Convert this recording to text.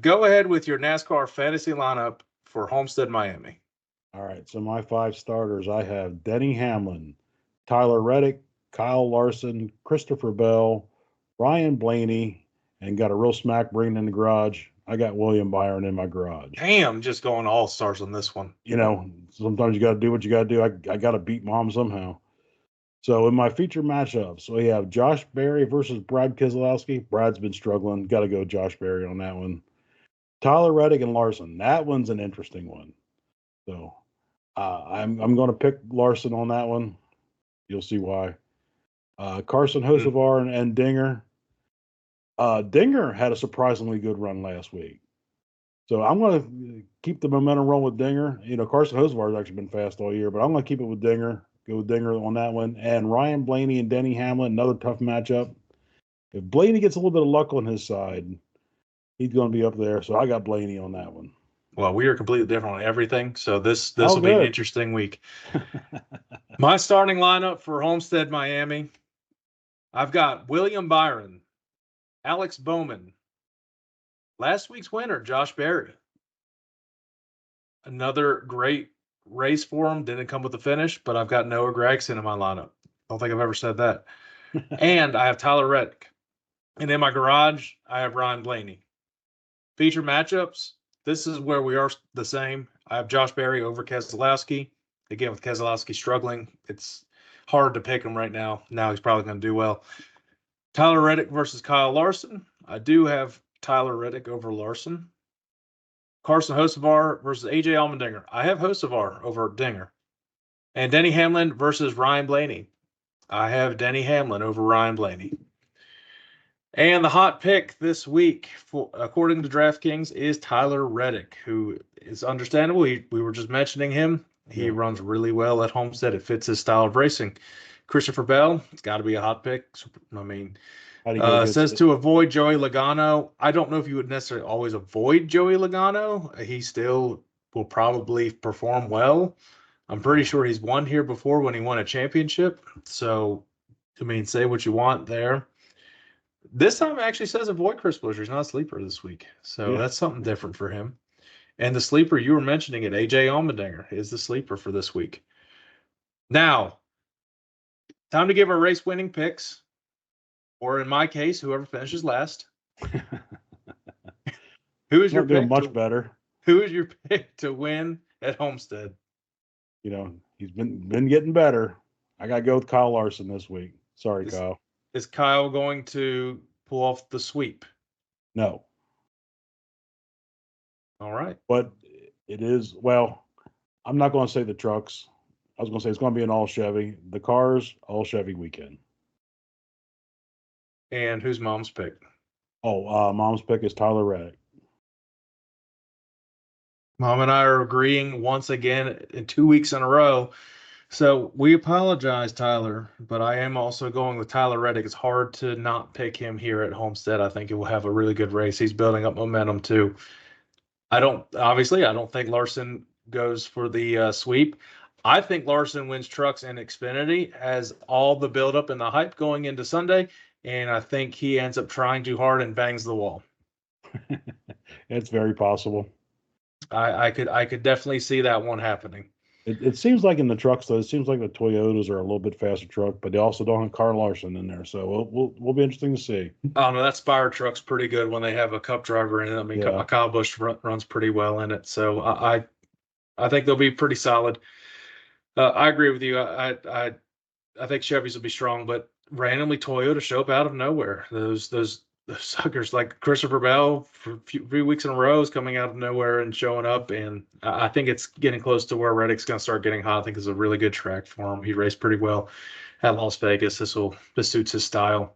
go ahead with your NASCAR fantasy lineup for Homestead, Miami. All right, so my 5 starters, I have Denny Hamlin, Tyler Reddick, Kyle Larson, Christopher Bell, Ryan Blaney, and got a real smack brain in the garage. I got William Byron in my garage. Damn, just going all stars on this one. Sometimes you got to do what you got to do. I got to beat mom somehow. So in my feature matchups, we have Josh Berry versus Brad Keselowski. Brad's been struggling. Got to go Josh Berry on that one. Tyler Reddick and Larson. That one's an interesting one. So I'm going to pick Larson on that one. You'll see why. Carson Hocevar and Dinger. Dinger had a surprisingly good run last week. So I'm going to keep the momentum rolling with Dinger. Carson Hocevar has actually been fast all year, but I'm going to keep it with Dinger. Go with Dinger on that one. And Ryan Blaney and Denny Hamlin, another tough matchup. If Blaney gets a little bit of luck on his side, he's going to be up there. So I got Blaney on that one. Well, we are completely different on everything, so this will be an interesting week. My starting lineup for Homestead, Miami, I've got William Byron, Alex Bowman, last week's winner, Josh Berry. Another great race for him. Didn't come with the finish, but I've got Noah Gragson in my lineup. Don't think I've ever said that. And I have Tyler Reddick. And in my garage, I have Ryan Blaney. Feature matchups, this is where we are the same. I have Josh Berry over Keselowski. Again, with Keselowski struggling, it's hard to pick him right now. Now he's probably going to do well. Tyler Reddick versus Kyle Larson. I do have Tyler Reddick over Larson. Carson Hocevar versus AJ Allmendinger. I have Hocevar over Dinger. And Denny Hamlin versus Ryan Blaney. I have Denny Hamlin over Ryan Blaney. And the hot pick this week, according to DraftKings, is Tyler Reddick, who is understandable. We were just mentioning him. He runs really well at Homestead. It fits his style of racing. Christopher Bell, it's got to be a hot pick. I mean, says to avoid Joey Logano. I don't know if you would necessarily always avoid Joey Logano. He still will probably perform well. I'm pretty sure he's won here before when he won a championship. So, I mean, say what you want there. This time it actually says avoid Chris Buescher. He's not a sleeper this week. So that's something different for him. And the sleeper, you were mentioning it, AJ Allmendinger is the sleeper for this week. Now, time to give our race winning picks. Or in my case, whoever finishes last. Who is your pick? Much better. Who is your pick to win at Homestead? He's been getting better. I got to go with Kyle Larson this week. Sorry, Kyle. Is Kyle going to pull off the sweep? No. All right. But it is, I'm not going to say the trucks. I was going to say it's going to be an all Chevy. The cars, all Chevy weekend. And who's mom's pick? Mom's pick is Tyler Reddick. Mom and I are agreeing once again in 2 weeks in a row. So we apologize, Tyler, but I am also going with Tyler Reddick. It's hard to not pick him here at Homestead. I think it will have a really good race. He's building up momentum too. I don't think Larson goes for the sweep. I think Larson wins trucks and Xfinity, has all the buildup and the hype going into Sunday, and I think he ends up trying too hard and bangs the wall. It's very possible. I could definitely see that one happening. It seems like in the trucks, though, it seems like the Toyotas are a little bit faster truck, but they also don't have Kyle Larson in there. So we'll be interesting to see. Oh, no, that Spire truck's pretty good when they have a Cup driver in it. I mean, Kyle Busch runs pretty well in it. So I think they'll be pretty solid. I agree with you. I think Chevys will be strong, but randomly Toyota show up out of nowhere. Those suckers like Christopher Bell for a few weeks in a row is coming out of nowhere and showing up. And I think it's getting close to where Reddick's going to start getting hot. I think it's a really good track for him. He raced pretty well at Las Vegas. This suits his style.